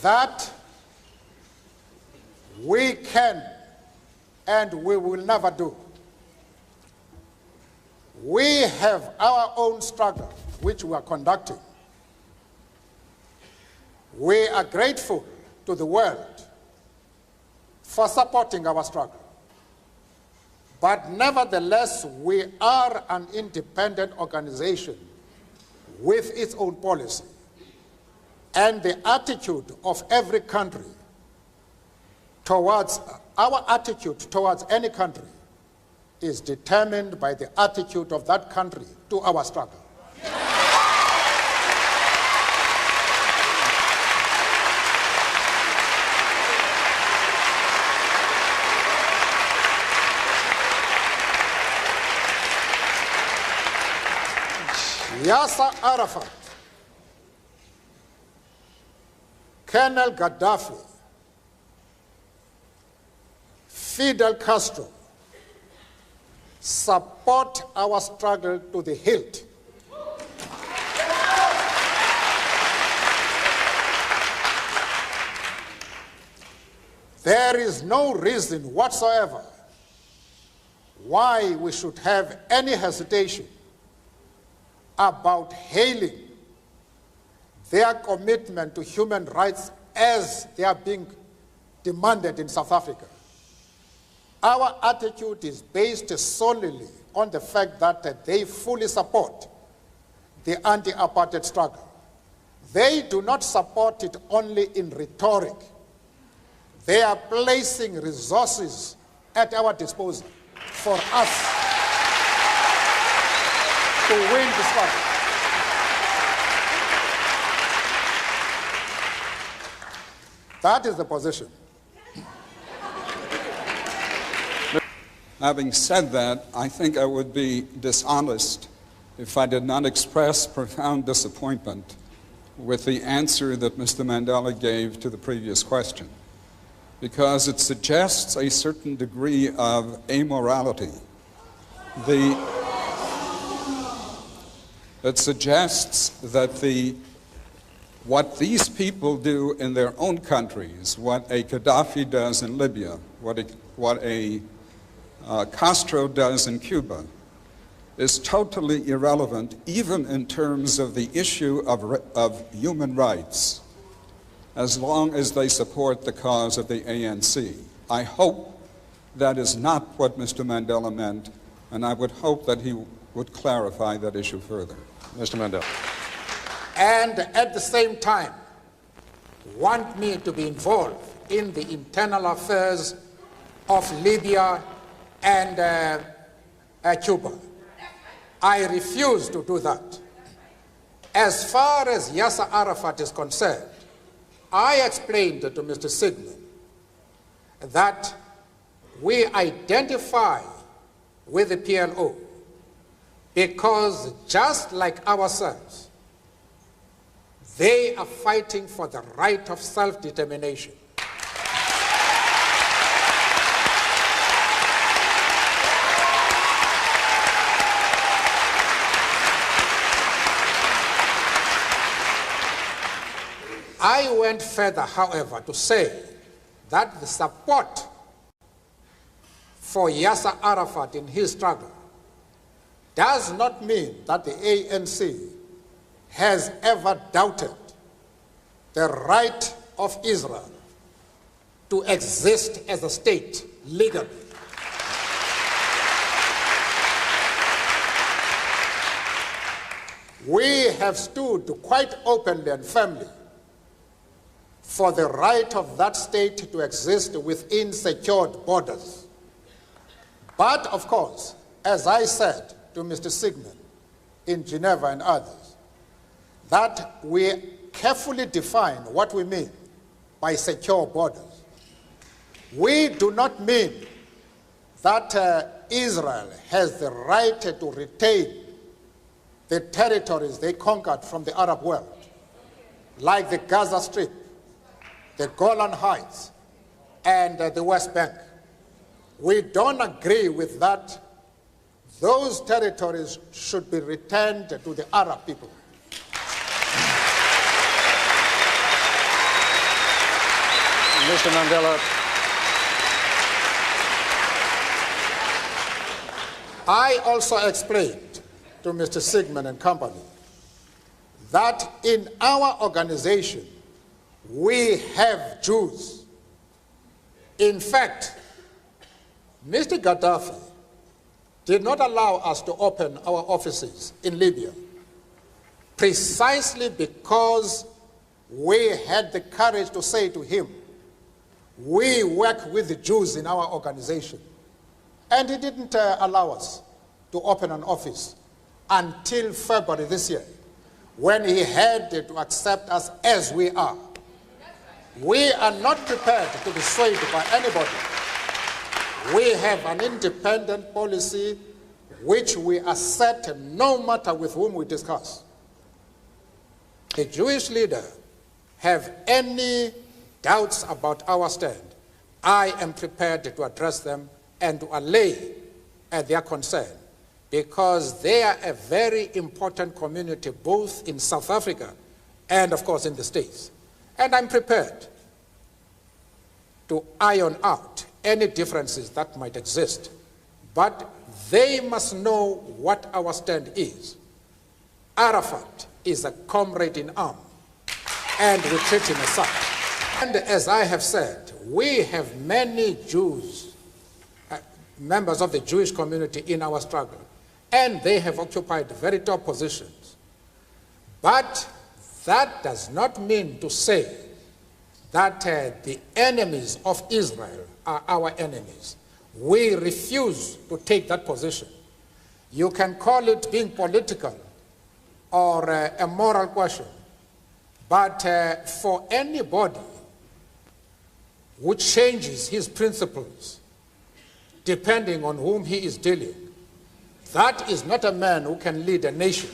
that we can and we will never do. We have our own struggle, which we are conducting. We are grateful to the world for supporting our struggle. But nevertheless, we are an independent organization with its own policy. And the attitude of every country towards, our attitude towards any country is determined by the attitude of that country to our struggle. Yasser Arafat, Colonel Gaddafi, Fidel Castro support our struggle to the hilt. There is no reason whatsoever why we should have any hesitation about hailing their commitment to human rights as they are being demanded in South Africa. Our attitude is based solely on the fact that they fully support the anti-apartheid struggle. They do not support it only in rhetoric. They are placing resources at our disposal for us to win the struggle. That is the position. Having said that, I think I would be dishonest if I did not express profound disappointment with the answer that Mr. Mandela gave to the previous question, because it suggests a certain degree of amorality. It suggests that what these people do in their own countries, what a Gaddafi does in Libya, what a Castro does in Cuba, is totally irrelevant, even in terms of the issue of human rights, as long as they support the cause of the ANC. I hope that is not what Mr. Mandela meant, and I would hope that he would clarify that issue further. Mr. Mandela. And at the same time, want me to be involved in the internal affairs of Libya and Cuba. I refuse to do that. As far as Yasser Arafat is concerned, I explained to Mr. Sigmund that we identify with the PLO because just like ourselves, they are fighting for the right of self-determination. I went further, however, to say that the support for Yasser Arafat in his struggle does not mean that the ANC has ever doubted the right of Israel to exist as a state legally. We have stood quite openly and firmly for the right of that state to exist within secured borders. But, of course, as I said to Mr. Sigmund in Geneva and others, that we carefully define what we mean by secure borders. We do not mean that Israel has the right to retain the territories they conquered from the Arab world, like the Gaza Strip, the Golan Heights, and the West Bank. We don't agree with that. Those territories should be returned to the Arab people. Mr. Mandela. I also explained to Mr. Sigmund and company that in our organization we have Jews. In fact, Mr. Gaddafi did not allow us to open our offices in Libya precisely because we had the courage to say to him, we work with the Jews in our organization. And he didn't allow us to open an office until February this year, when he had to accept us as we are. We are not prepared to be swayed by anybody. We have an independent policy which we accept no matter with whom we discuss. The Jewish leader have any doubts about our stand, I am prepared to address them and to allay their concern, because they are a very important community both in South Africa and, of course, in the States. And I'm prepared to iron out any differences that might exist, but they must know what our stand is. Arafat is a comrade in arms, and we treat him as such. And as I have said, we have many Jews, members of the Jewish community in our struggle, and they have occupied very top positions. But that does not mean to say that the enemies of Israel are our enemies. We refuse to take that position. You can call it being political or a moral question, but for anybody who changes his principles depending on whom he is dealing, that is not a man who can lead a nation.